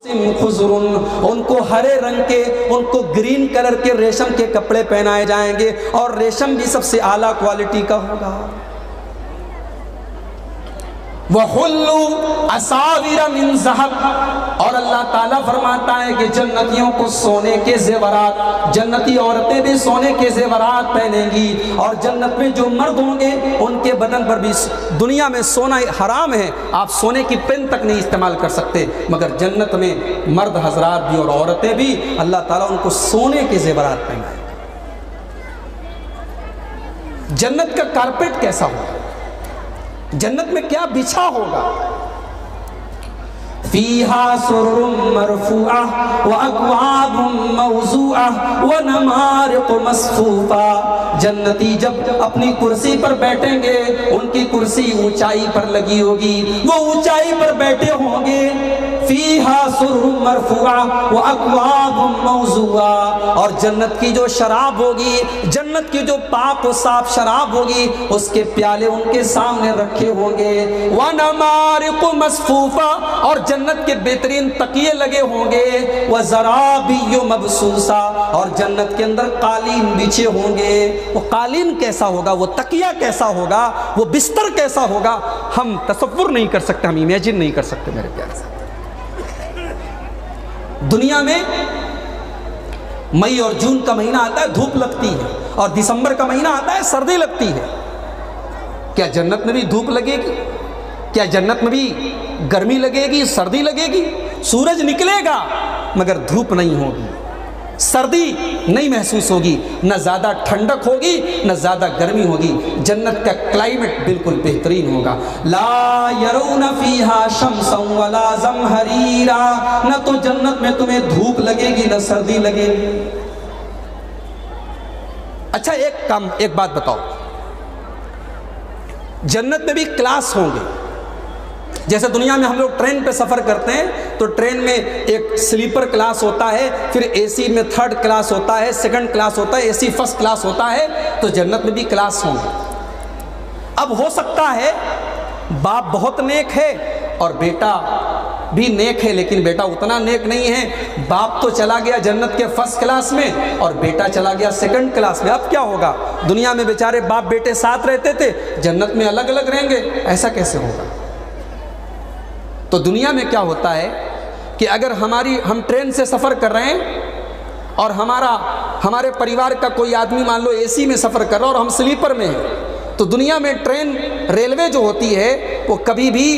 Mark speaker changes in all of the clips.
Speaker 1: ان کو ہرے رنگ کے، ان کو گرین کلر کے ریشم کے کپڑے پہنائے جائیں گے، اور ریشم بھی سب سے اعلیٰ کوالٹی کا ہوگا۔ وَحُلُّوا أَسَاوِرَ مِن ذَهَبٍ، اور اللہ تعالیٰ فرماتا ہے کہ جنتیوں کو سونے کے زیورات، جنتی عورتیں بھی سونے کے زیورات پہنیں گی، اور جنت میں جو مرد ہوں گے ان کے بدن پر بھی، دنیا میں سونا حرام ہے، آپ سونے کی پن تک نہیں استعمال کر سکتے، مگر جنت میں مرد حضرات بھی اور عورتیں بھی اللہ تعالیٰ ان کو سونے کے زیورات پہنائیں گے۔ جنت کا کارپیٹ کیسا ہوگا؟ جنت میں کیا بچھا ہوگا؟ فیہا سرر مرفوعہ واکواب موضوعہ ونمارق مصفوفہ، جنتی جب اپنی کرسی پر بیٹھیں گے ان کی کرسی اونچائی پر لگی ہوگی، وہ اونچائی پر بیٹھے ہوں گے۔ فیہا سرر مرفوعہ واکواب موضوعہ، اور جنت کی جو شراب ہوگی، جنت کی جو پاک و صاف شراب ہوگی، اس کے پیالے ان کے سامنے رکھے ہوں گے۔ ونمارق مصفوفہ، اور جنت کے بہترین تکیے لگے ہوں گے۔ وزرابی مبثوثہ، اور جنت کے اندر قالین بچھے ہوں گے۔ وہ قالین کیسا ہوگا، وہ تکیہ کیسا ہوگا، وہ بستر کیسا ہوگا، ہم تصور نہیں کر سکتے، ہم امیجن نہیں کر سکتے میرے پیارے سے۔ دنیا میں مئی اور جون کا مہینہ آتا ہے دھوپ لگتی ہے، اور دسمبر کا مہینہ آتا ہے سردی لگتی ہے۔ کیا جنت میں بھی دھوپ لگے گی؟ کیا جنت میں بھی گرمی لگے گی، سردی لگے گی؟ سورج نکلے گا مگر دھوپ نہیں ہوگی، سردی نہیں محسوس ہوگی، نہ زیادہ ٹھنڈک ہوگی نہ زیادہ گرمی ہوگی۔ جنت کا کلائمیٹ بالکل بہترین ہوگا۔ لا یرون فیہا شمسا ولا زمہریرا، نہ تو جنت میں تمہیں دھوپ لگے گی نہ سردی لگے گی۔ اچھا ایک بات بتاؤ، جنت میں بھی کلاس ہوں گے؟ جیسے دنیا میں ہم لوگ ٹرین پہ سفر کرتے ہیں تو ٹرین میں ایک سلیپر کلاس ہوتا ہے، پھر اے سی میں تھرڈ کلاس ہوتا ہے، سیکنڈ کلاس ہوتا ہے، اے سی فرسٹ کلاس ہوتا ہے، تو جنت میں بھی کلاس ہوں گے۔ اب ہو سکتا ہے باپ بہت نیک ہے اور بیٹا بھی نیک ہے، لیکن بیٹا اتنا نیک نہیں ہے، باپ تو چلا گیا جنت کے فرسٹ کلاس میں اور بیٹا چلا گیا سیکنڈ کلاس میں۔ اب کیا ہوگا؟ دنیا میں بیچارے باپ بیٹے ساتھ رہتے تھے، جنت میں الگ الگ رہیں گے، ایسا کیسے ہوگا؟ تو دنیا میں کیا ہوتا ہے کہ اگر ہم ٹرین سے سفر کر رہے ہیں اور ہمارے پریوار کا کوئی آدمی مان لو اے سی میں سفر کر رہا اور ہم سلیپر میں ہیں، تو دنیا میں ٹرین ریلوے جو ہوتی ہے وہ کبھی بھی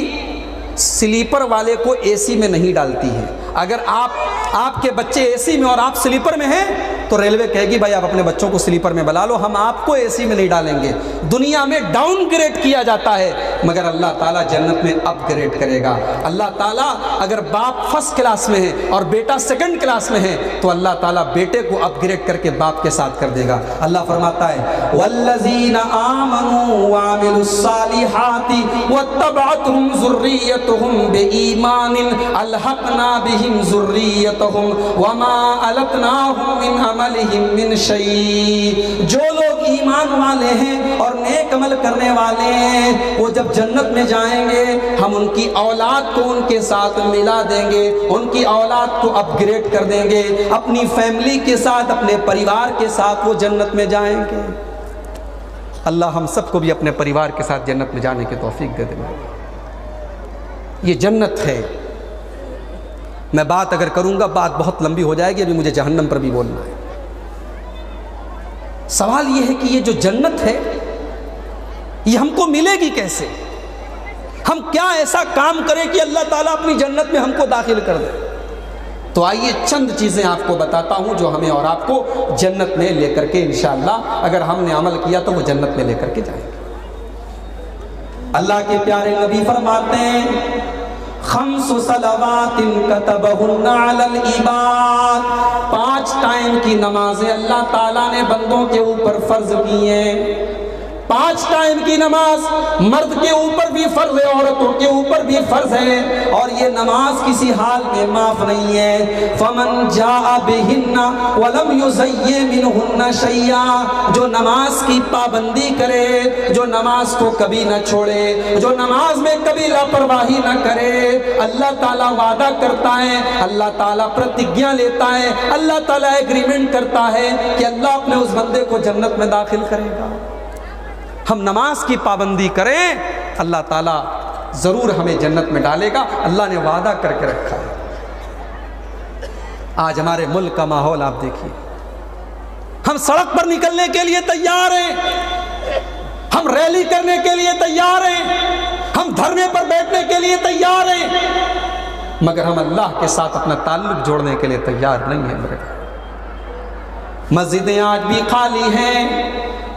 Speaker 1: سلیپر والے کو اے سی میں نہیں ڈالتی ہے۔ اگر آپ کے بچے اے سی میں اور آپ سلیپر میں ہیں تو ریلوے کہے گی بھائی آپ اپنے بچوں کو سلیپر میں بلا لو، ہم آپ کو اے سی میں نہیں ڈالیں گے۔ دنیا میں ڈاؤن گریڈ کیا جاتا ہے، مگر اللہ تعالیٰ جنت میں اپ گریڈ کرے گا۔ اللہ تعالیٰ اگر باپ فرسٹ کلاس میں ہے اور بیٹا سیکنڈ کلاس میں ہے تو اللہ تعالیٰ بیٹے کو اپ گریڈ کر کے باپ کے ساتھ کر دے گا۔ اللہ فرماتا ہے وَالَّذِينَ آمَنُوا وَعَمِلُوا الصَّالِحَاتِ وَاتَّبَعَتْهُمْ ذُرِّيَّتُهُمْ بِإِيمَانٍ أَلْحَقْنَا بِهِمْ ذُرِّيَّتَهُمْ وَمَا أَلَتْنَاهُمْ مِنْ عَمَلِهِمْ مِنْ شَيْءٍ، جو لوگ ایمان والے ہیں اور نیک عمل کرنے والے ہیں وہ جب جنت میں جائیں گے ہم ان کی اولاد کو ان کے ساتھ ملا دیں گے، ان کی اولاد کو اپ گریڈ کر دیں گے، اپنی فیملی کے ساتھ اپنے پریوار کے ساتھ وہ جنت میں جائیں گے۔ اللہ ہم سب کو بھی اپنے پریوار کے ساتھ جنت میں جانے کی توفیق دے دے۔ یہ جنت ہے۔ میں بات اگر کروں گا بات بہت لمبی ہو جائے گی، ابھی مجھے جہنم پر بھی بولنا ہے۔ سوال یہ ہے کہ یہ جو جنت ہے یہ ہم کو ملے گی کیسے؟ ہم کیا ایسا کام کریں کہ اللہ تعالیٰ اپنی جنت میں ہم کو داخل کر دے؟ تو آئیے چند چیزیں آپ کو بتاتا ہوں جو ہمیں اور آپ کو جنت میں لے کر کے انشاءاللہ اگر ہم نے عمل کیا تو وہ جنت میں لے کر کے جائیں گے۔ اللہ کے پیارے نبی فرماتے ہیں خمس صلوات کتبہن علی العباد، 5 ٹائم کی نمازیں اللہ تعالیٰ نے بندوں کے اوپر فرض کی ہیں۔ 5 ٹائم کی نماز مرد کے اوپر بھی فرض ہے، عورتوں کے اوپر بھی فرض ہے، اور یہ نماز کسی حال میں معاف نہیں ہے۔ فمن جاء بہن ولم یزی منہن شیئا، جو نماز کی پابندی کرے، جو نماز کو کبھی نہ چھوڑے، جو نماز میں کبھی لاپرواہی نہ کرے، اللہ تعالیٰ وعدہ کرتا ہے، اللہ تعالیٰ پرتجھیا لیتا ہے، اللہ تعالیٰ ایگریمنٹ کرتا ہے کہ اللہ اپنے اس بندے کو جنت میں داخل کرے گا۔ ہم نماز کی پابندی کریں، اللہ تعالیٰ ضرور ہمیں جنت میں ڈالے گا، اللہ نے وعدہ کر کے رکھا ہے۔ آج ہمارے ملک کا ماحول آپ دیکھیے، ہم سڑک پر نکلنے کے لیے تیار ہیں، ہم ریلی کرنے کے لیے تیار ہیں، ہم دھرنے پر بیٹھنے کے لیے تیار ہیں، مگر ہم اللہ کے ساتھ اپنا تعلق جوڑنے کے لیے تیار نہیں ہیں۔ میرے مسجدیں آج بھی خالی ہیں،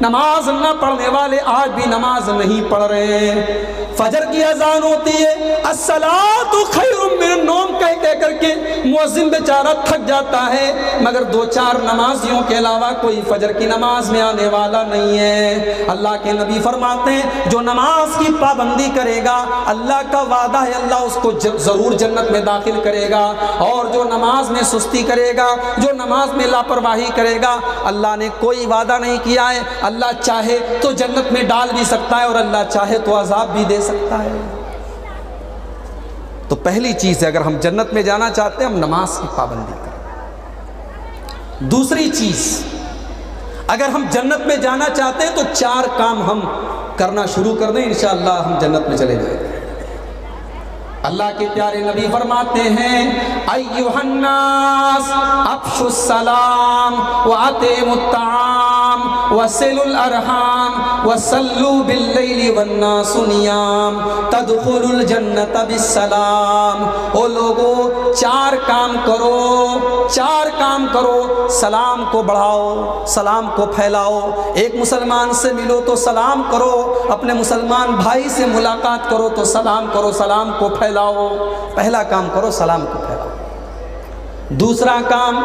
Speaker 1: نماز نہ پڑھنے والے آج بھی نماز نہیں پڑھ رہے ہیں۔ فجر کی اذان ہوتی ہے، الصلاۃ خیر من النوم کہہ کر کے مؤذن بیچارہ تھک جاتا ہے، مگر 2-4 نمازیوں کے علاوہ کوئی فجر کی نماز میں آنے والا نہیں ہے۔ اللہ کے نبی فرماتے ہیں جو نماز کی پابندی کرے گا، اللہ کا وعدہ ہے اللہ اس کو ضرور جنت میں داخل کرے گا، اور جو نماز میں سستی کرے گا، جو نماز میں لاپرواہی کرے گا، اللہ نے کوئی وعدہ نہیں کیا ہے، اللہ چاہے تو جنت میں ڈال بھی سکتا ہے اور اللہ چاہے تو عذاب بھی دے سکتا ہے۔ تو پہلی چیز ہے اگر ہم جنت میں جانا چاہتے ہیں ہم نماز کی پابندی کریں۔ دوسری چیز اگر ہم جنت میں جانا چاہتے ہیں تو 4 کام ہم کرنا شروع کر دیں، انشاءاللہ ہم جنت میں چلے جائیں گے۔ اللہ کے پیارے نبی فرماتے ہیں ایھا الناس افشوا السلام واطعموا الطعام وصلوا الارحام وصلوا باللیل والناس نیام تدخلوا الجنة بالسلام۔ او لوگو 4 کام کرو، 4 کام کرو، سلام کو بڑھاؤ، سلام کو پھیلاؤ، ایک مسلمان سے ملو تو سلام کرو، اپنے مسلمان بھائی سے ملاقات کرو تو سلام کرو، سلام کو پھیلاؤ۔ پہلا کام کرو، سلام کو پھیلاؤ۔ دوسرا کام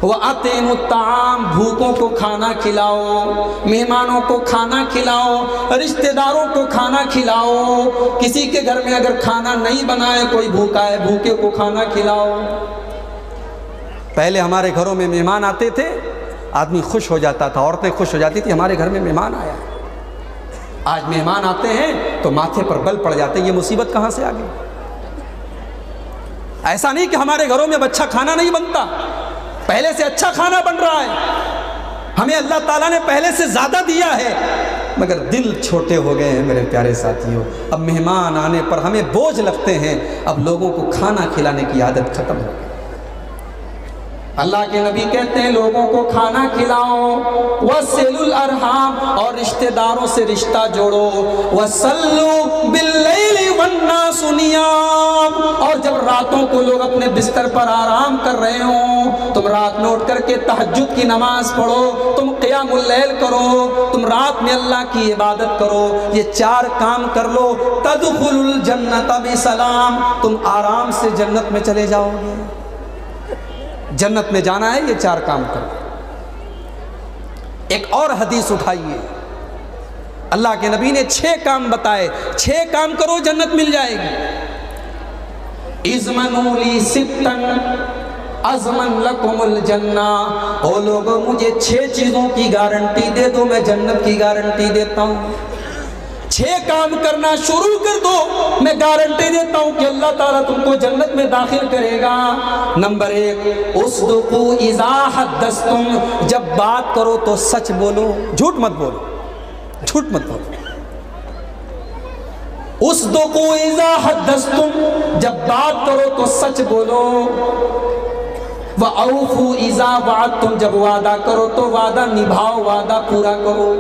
Speaker 1: وَأَطْعِمُوا الطَّعَامَ، بھوکوں کو کھانا کھلاؤ، مہمانوں کو کھانا کھلاؤ، رشتہ داروں کو کھانا کھلاؤ، کسی کے گھر میں اگر کھانا نہیں بنا ہے، کوئی بھوکا ہے، بھوکے کو کھانا کھلاؤ۔ پہلے ہمارے گھروں میں مہمان آتے تھے، آدمی خوش ہو جاتا تھا، عورتیں خوش ہو جاتی تھی ہمارے گھر میں مہمان آیا ہے۔ آج مہمان آتے ہیں تو ماتھے پر بل پڑ جاتے ہیں، یہ مصیبت کہاں سے آ گئی؟ ایسا نہیں کہ ہمارے گھروں میں اچھا کھانا نہیں بنتا، پہلے سے اچھا کھانا بن رہا ہے، ہمیں اللہ تعالیٰ نے پہلے سے زیادہ دیا ہے، مگر دل چھوٹے ہو گئے ہیں میرے پیارے ساتھیوں۔ اب مہمان آنے پر ہمیں بوجھ لگتے ہیں، اب لوگوں کو کھانا کھلانے کی عادت ختم ہو گئی۔ اللہ کے نبی کہتے ہیں لوگوں کو کھانا کھلاؤ، وَصِلُوا الْأَرْحَامَ، اور رشتہ داروں سے رشتہ جوڑو، وَصَلُّوا بِاللَّيْلِ وَالنَّاسُ نِيَامٌ، اور جب راتوں کو لوگ اپنے بستر پر آرام کر رہے ہوں، تم رات میں اٹھ کر کے تہجد کی نماز پڑھو، تم قیام اللیل کرو، تم رات میں اللہ کی عبادت کرو، یہ 4 کام کر لو، تدخلوا الجنۃ بسلام، تم آرام سے جنت میں چلے جاؤ گے۔ جنت میں جانا ہے، یہ 4 کام کرو۔ ایک اور حدیث اٹھائیے، اللہ کے نبی نے 6 کام بتائے، 6 کام کرو جنت مل جائے گی۔ اضمنوا لی ستا اضمن لکم الجنہ، او لوگوں مجھے 6 چیزوں کی گارنٹی دے دو، میں جنت کی گارنٹی دیتا ہوں۔ 6 کام کرنا شروع کر دو، میں گارنٹی دیتا ہوں کہ اللہ تعالیٰ تم کو جنت میں داخل کرے گا۔ نمبر 1، اصدقوا اذا حدثتم، جب بات کرو تو سچ بولو، جھوٹ مت بولو، جھوٹ مت بولو۔ اصدقوا اذا حدثتم، جب بات کرو تو سچ بولو۔ وَأَوْفُوا اذا وعدتم، جب وعدہ کرو تو وعدہ نبھاؤ، وعدہ پورا کرو۔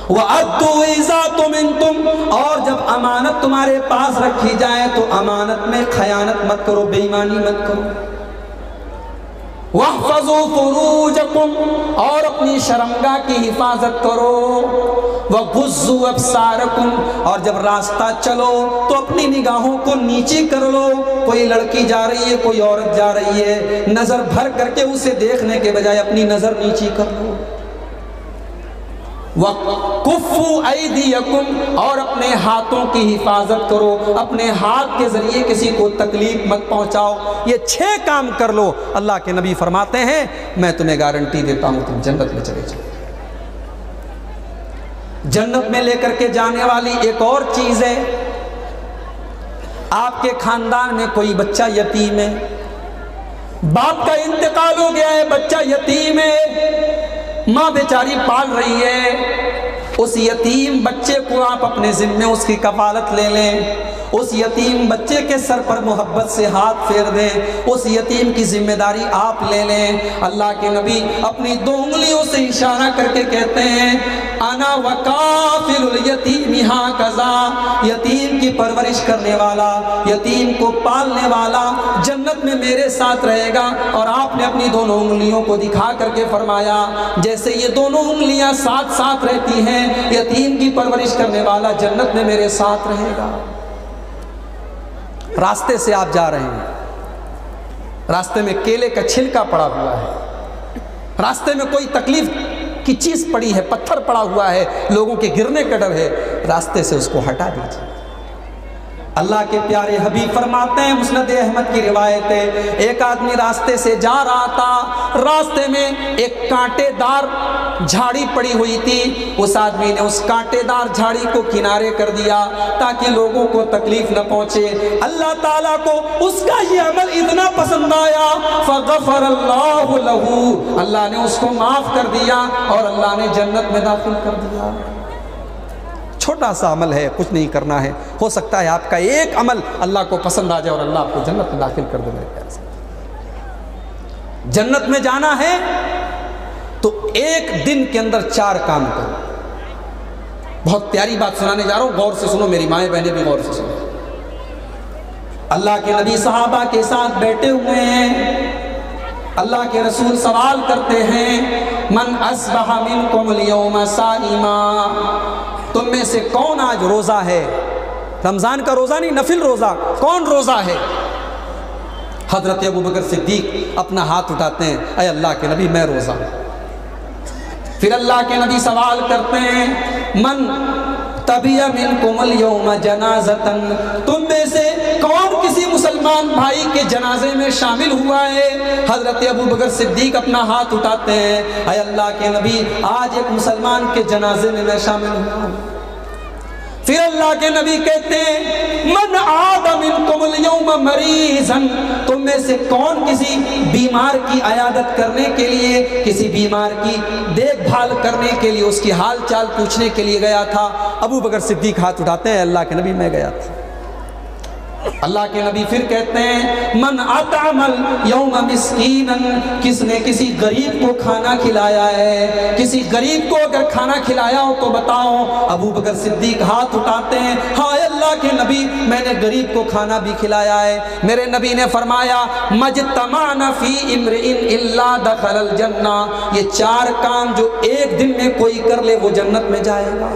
Speaker 1: وَأَدُّوا اِذَا تُمِنْتُمْ، اور جب امانت تمہارے پاس رکھی جائے تو امانت میں خیانت مت کرو، بے ایمانی مت کرو۔ وَاحْفَظُوا فُرُوجَكُمْ، اور اپنی شرمگاہ کی حفاظت کرو۔ وَغُضُّوا أَبْصَارَكُمْ، اور جب راستہ چلو تو اپنی نگاہوں کو نیچی کر لو، کوئی لڑکی جا رہی ہے، کوئی عورت جا رہی ہے، نظر بھر کر کے اسے دیکھنے کے بجائے اپنی نظر نیچی کر لو۔ وَكُفُّوا أَيْدِيَكُمْ، اور اپنے ہاتھوں کی حفاظت کرو، اپنے ہاتھ کے ذریعے کسی کو تکلیف مت پہنچاؤ۔ یہ 6 کام کر لو، اللہ کے نبی فرماتے ہیں میں تمہیں گارنٹی دیتا ہوں تم جنت میں چلے جاؤ۔ جنت میں لے کر کے جانے والی ایک اور چیز ہے، آپ کے خاندان میں کوئی بچہ یتیم ہے، باپ کا انتقال ہو گیا ہے، بچہ یتیم ہے، ماں بیچاری پال رہی ہے، اس یتیم بچے کو آپ اپنے ذمے اس کی کفالت لے لیں، اس یتیم بچے کے سر پر محبت سے ہاتھ پھیر دیں، اس یتیم کی ذمہ داری آپ لے لیں۔ اللہ کے نبی اپنی 2 انگلیوں سے اشارہ کر کے کہتے ہیں انا وکافل الیتیم ہاکذا، یتیم کی پرورش کرنے والا، یتیم کو پالنے والا جنت میں میرے ساتھ رہے گا۔ اور آپ نے اپنی 2 انگلیوں کو دکھا کر کے فرمایا جیسے یہ 2 انگلیاں ساتھ ساتھ رہتی ہیں، یتیم کی پرورش کرنے والا جنت میں میرے ساتھ رہے گا۔ راستے سے آپ جا رہے ہیں، راستے میں کیلے کا چھلکا پڑا ہوا ہے، راستے میں کوئی تکلیف کی چیز پڑی ہے، پتھر پڑا ہوا ہے، لوگوں کے گرنے کا ڈر ہے، راستے سے اس کو ہٹا دیجیے۔ اللہ کے پیارے حبیب فرماتے ہیں، مسند احمد کی روایت ہے، ایک آدمی راستے سے جا رہا تھا، راستے میں ایک کانٹے دار جھاڑی پڑی ہوئی تھی، اس آدمی نے اس کانٹے دار جھاڑی کو کنارے کر دیا تاکہ لوگوں کو تکلیف نہ پہنچے۔ اللہ تعالیٰ کو اس کا یہ عمل اتنا پسند آیا، فغفر اللہ لہ، اللہ نے اس کو معاف کر دیا اور اللہ نے جنت میں داخل کر دیا۔ چھوٹا سا عمل ہے، کچھ نہیں کرنا ہے، ہو سکتا ہے آپ کا ایک عمل اللہ کو پسند آ جائے اور اللہ آپ کو جنت میں داخل کر دے۔ میرے پیارے سے جنت میں جانا ہے تو ایک دن کے اندر 4 کام کرو۔ بہت پیاری بات سنانے جا رہا ہوں، غور سے سنو، میری مائیں بہنیں بھی غور سے سنو۔ اللہ کے نبی صحابہ کے ساتھ بیٹھے ہوئے ہیں، اللہ کے رسول سوال کرتے ہیں من اصبح منکم اليوم صائما، تم میں سے کون آج روزہ ہے؟ رمضان کا روزہ نہیں، نفل روزہ، کون روزہ ہے؟ حضرت ابوبکر صدیق اپنا ہاتھ اٹھاتے ہیں، اے اللہ کے نبی میں روزہ ہوں۔ پھر اللہ کے نبی سوال کرتے ہیں من تبی منکم اليوم جنازتن، تم میں سے کون کسی مسلمان بھائی کے جنازے میں شامل ہوا ہے؟ حضرت ابوبکر صدیق اپنا ہاتھ اٹھاتے ہیں، اے اللہ کے نبی آج ایک مسلمان کے جنازے میں میں شامل ہوں۔ پھر اللہ کے نبی کہتے ہیں من عاد منکم اليوم مریضا، تم میں سے کون کسی بیمار کی عیادت کرنے کے لیے، کسی بیمار کی دیکھ بھال کرنے کے لیے، اس کی حال چال پوچھنے کے لیے گیا تھا؟ ابوبکر صدیق ہاتھ اٹھاتے ہیں، اللہ کے نبی میں گیا تھا۔ اللہ کے نبی پھر کہتے ہیں من اطعم اليوم مسکینا، کس نے کسی غریب کو کھانا کھلایا ہے؟ کسی غریب کو اگر کھانا کھلایا ہو تو بتاؤ۔ ابوبکر صدیق ہاتھ اٹھاتے ہیں، ہاں اللہ کے نبی میں نے غریب کو کھانا بھی کھلایا ہے۔ میرے نبی نے فرمایا مجتمعنا فی امرئ الا دخل الجنہ، یہ 4 کام جو ایک دن میں کوئی کر لے وہ جنت میں جائے گا۔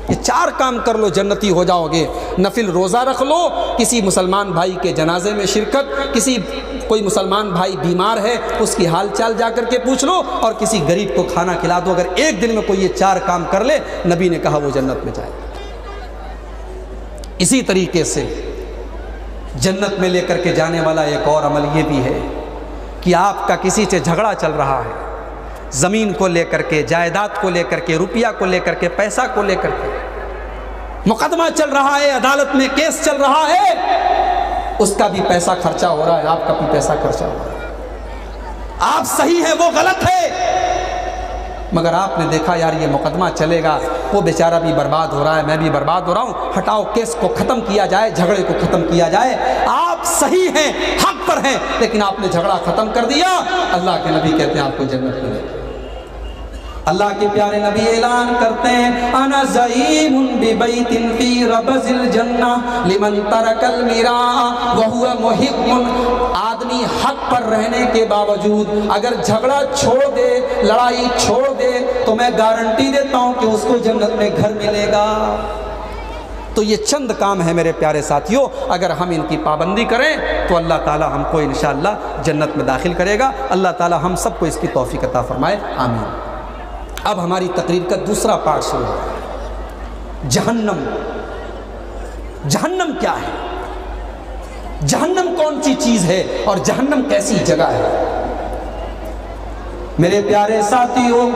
Speaker 1: یہ 4 کام کر لو جنتی ہو جاؤ گے۔ نفل روزہ رکھ لو، کسی مسلمان بھائی کے جنازے میں شرکت، کسی کوئی مسلمان بھائی بیمار ہے اس کی حال چال جا کر کے پوچھ لو، اور کسی غریب کو کھانا کھلا دو۔ اگر ایک دن میں کوئی یہ 4 کام کر لے، نبی نے کہا وہ جنت میں جائے گا۔ اسی طریقے سے جنت میں لے کر کے جانے والا ایک اور عمل یہ بھی ہے کہ آپ کا کسی سے جھگڑا چل رہا ہے، زمین کو لے کر کے، جائیداد کو لے کر کے، روپیہ کو لے کر کے، پیسہ کو لے کر کے مقدمہ چل رہا ہے، عدالت میں کیس چل رہا ہے، اس کا بھی پیسہ خرچہ ہو رہا ہے، آپ کا بھی پیسہ خرچہ ہو رہا ہے۔ آپ صحیح ہیں، وہ غلط ہے، مگر آپ نے دیکھا یار یہ مقدمہ چلے گا، وہ بیچارہ بھی برباد ہو رہا ہے، میں بھی برباد ہو رہا ہوں، ہٹاؤ کیس کو ختم کیا جائے، جھگڑے کو ختم کیا جائے۔ آپ صحیح ہیں، حق پر ہیں، لیکن آپ نے جھگڑا ختم کر دیا، اللہ کے نبی کہتے ہیں آپ کو جنت ملے گی۔ اللہ کے پیارے نبی اعلان کرتے ہیں انا زعیم ببیت فی ربض الجنہ لمن ترک المیراء وہو محق، آدمی حق پر رہنے کے باوجود اگر جھگڑا چھوڑ دے، لڑائی چھوڑ دے، تو میں گارنٹی دیتا ہوں کہ اس کو جنت میں گھر ملے گا۔ تو یہ چند کام ہیں میرے پیارے ساتھیوں، اگر ہم ان کی پابندی کریں تو اللہ تعالی ہم کو انشاءاللہ جنت میں داخل کرے گا۔ اللہ تعالی ہم سب کو اس کی توفیق عطا فرمائے، آمین۔ اب ہماری تقریر کا دوسرا پارٹ شروع ہو رہا ہے۔ جہنم، جہنم کیا ہے؟ جہنم کون سی چیز ہے اور جہنم کیسی جگہ ہے؟ میرے پیارے ساتھیوں،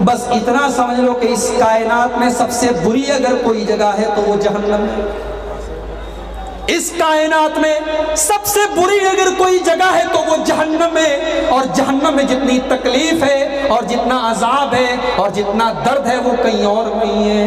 Speaker 1: بس اتنا سمجھ لو کہ اس کائنات میں سب سے بری اگر کوئی جگہ ہے تو وہ جہنم ہے۔ اس کائنات میں سب سے بری اگر کوئی جگہ ہے تو وہ جہنم ہے، اور جہنم میں جتنی تکلیف ہے اور جتنا عذاب ہے اور جتنا درد ہے وہ کہیں اور نہیں ہے۔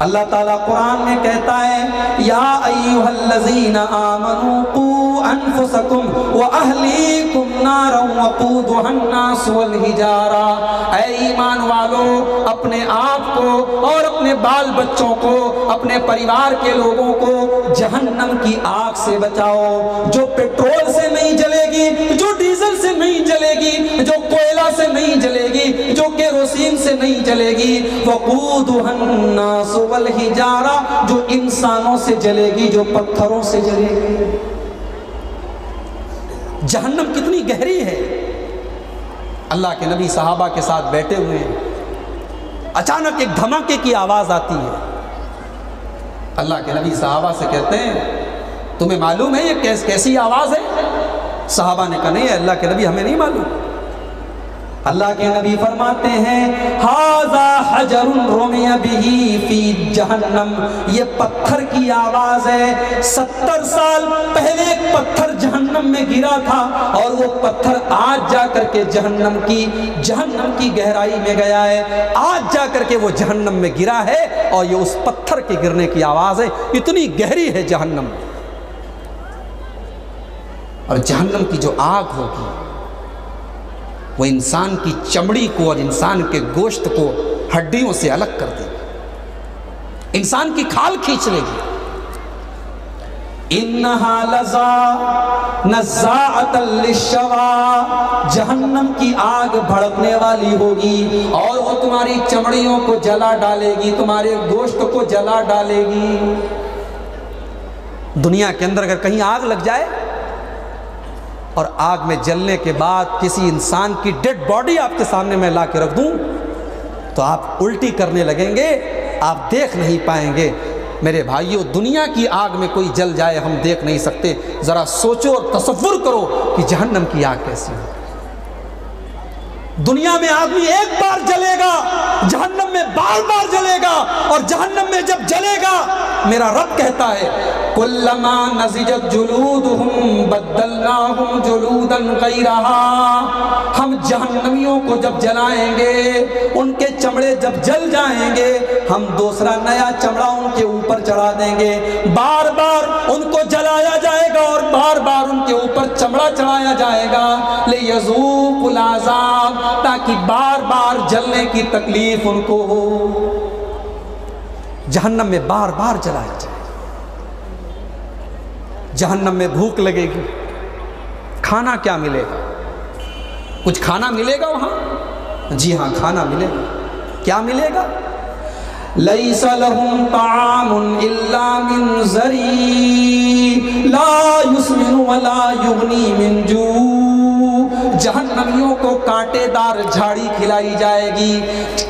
Speaker 1: اللہ تعالیٰ قرآن میں کہتا ہے یا ایھا الذین آمنوا قوا انفسکم واہلیکم نارا وقودھا الناس والحجارہ، اے ایمان والو اپنے آپ کو اور اپنے بال بچوں کو، اپنے پریوار کے لوگوں کو جہنم کی آگ سے بچاؤ، جو پیٹرول سے نہیں جلے گی، جو ڈیزل سے نہیں جلے گی، جو کوئلہ سے نہیں جلے گی، جو کیروسین سے نہیں جلے گی، وقودھا الناس والحجارہ، جو انسانوں سے جلے گی، جو پتھروں سے جلے گی۔ جہنم کتنی گہری ہے۔ اللہ کے نبی صحابہ کے ساتھ بیٹھے ہوئے ہیں، اچانک ایک دھماکے کی آواز آتی ہے۔ اللہ کے نبی صحابہ سے کہتے ہیں تمہیں معلوم ہے یہ کیسی آواز ہے؟ صحابہ نے کہا نہیں ہے اللہ کے نبی، ہمیں نہیں معلوم۔ اللہ کے نبی فرماتے ہیں ھذا حجر رمی بہ فی جہنم، یہ پتھر کی آواز ہے۔ 70 سال پہلے ایک پتھر جہنم میں گرا تھا، اور وہ پتھر آج جا کر کے جہنم کی گہرائی میں گیا ہے، آج جا کر کے وہ جہنم میں گرا ہے، اور یہ اس پتھر کے گرنے کی آواز ہے۔ اتنی گہری ہے جہنم، اور جہنم کی جو آگ ہوگی وہ انسان کی چمڑی کو اور انسان کے گوشت کو ہڈیوں سے الگ کر دے گی، انسان کی کھال کھینچ لے گی۔ انہا لظا نزاعۃ للشوا، جہنم کی آگ بھڑکنے والی ہوگی اور وہ تمہاری چمڑیوں کو جلا ڈالے گی، تمہارے گوشت کو جلا ڈالے گی۔ دنیا کے اندر اگر کہیں آگ لگ جائے اور آگ میں جلنے کے بعد کسی انسان کی ڈیڈ باڈی آپ کے سامنے میں لا کے رکھ دوں تو آپ الٹی کرنے لگیں گے، آپ دیکھ نہیں پائیں گے۔ میرے بھائیو، دنیا کی آگ میں کوئی جل جائے ہم دیکھ نہیں سکتے، ذرا سوچو اور تصور کرو کہ جہنم کی آگ کیسی ہو۔ دنیا میں آدمی ایک بار جلے گا، جہنم میں بار بار جلے گا، اور جہنم میں جب جلے گا میرا رب کہتا ہے کلما نضجت جلودہم بدلناہم جلودا غیرہا، ہم جہنمیوں کو جب جلائیں گے، ان کے چمڑے جب جل جائیں گے، ہم دوسرا نیا چمڑا ان کے اوپر چڑھا دیں گے۔ بار بار ان کو جلایا جائے گا اور بار بار ان کے اوپر چمڑا چڑھایا جائے گا، لیذوقوا العذاب، تاکہ بار بار جلنے کی تکلیف ان کو ہو۔ جہنم میں بار بار جلایا جائے، جہنم میں بھوک لگے گی، کھانا کیا ملے گا؟ کچھ کھانا ملے گا وہاں؟ جی ہاں، کھانا ملے گا۔ کیا ملے گا؟ لیس لہم طعام الا من ضریع لا یسمن ولا یغنی من جوع، جہنمیوں کو کانٹے دار جھاڑی کھلائی جائے گی،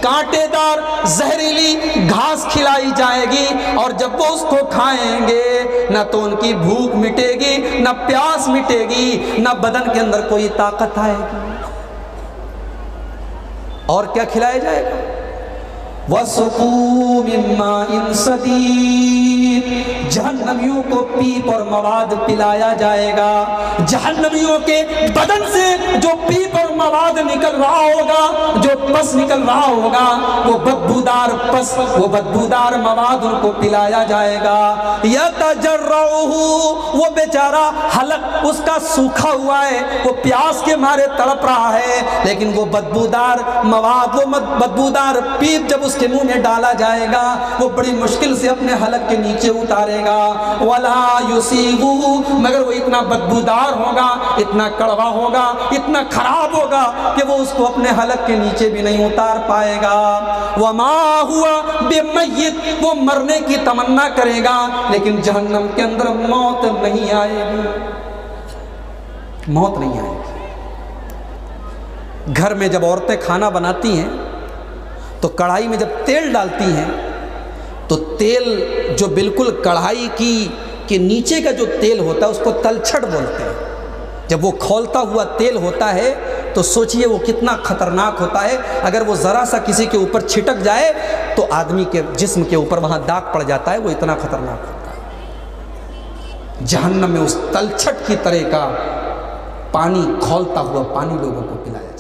Speaker 1: کانٹے دار زہریلی گھاس کھلائی جائے گی، اور جب وہ اس کو کھائیں گے نہ تو ان کی بھوک مٹے گی، نہ پیاس مٹے گی، نہ بدن کے اندر کوئی طاقت آئے گی۔ اور کیا کھلایا جائے گا؟ وَسُقُوا مِن مَّاءٍ صَدِيدٍ، جہنمیوں کو پیپ اور مواد پلایا جائے گا۔ جہنمیوں کے بدن سے جو پیپ اور مواد نکل رہا ہوگا، جو پس نکل رہا ہوگا، وہ بدبودار پس، وہ بدبودار مواد ان کو پلایا جائے گا۔ یتجرعہ، وہ بیچارہ حلق اس کا سوکھا ہوا ہے، وہ پیاس کے مارے تڑپ رہا ہے، لیکن وہ بدبودار مواد، وہ بدبودار پیپ جب اس کے منہ میں ڈالا جائے گا وہ بڑی مشکل سے اپنے حلق کے نیچے اتارے گا۔ ولا یصیبہ، مگر وہ اتنا بدبودار ہوگا، اتنا کڑوا ہوگا، اتنا خراب ہوگا کہ وہ اس کو اپنے حلق کے نیچے بھی نہیں اتار پائے گا۔ وما ہوا بمیت، وہ مرنے کی تمنا کرے گا لیکن جہنم کے اندر موت نہیں آئے گی، موت نہیں آئے گی۔ گھر میں جب عورتیں کھانا بناتی ہیں تو کڑھائی میں جب تیل ڈالتی ہیں تو تیل جو بالکل کڑھائی کے نیچے کا جو تیل ہوتا ہے اس کو تلچھٹ بولتے ہیں. جب وہ کھولتا ہوا تیل ہوتا ہے تو سوچئے وہ کتنا خطرناک ہوتا ہے. اگر وہ ذرا سا کسی کے اوپر چھٹک جائے تو آدمی کے جسم کے اوپر وہاں داغ پڑ جاتا ہے. وہ اتنا خطرناک ہوتا ہے. جہنم میں اس تلچھٹ کی طرح کا پانی، کھولتا ہوا پانی لوگوں کو پلایا.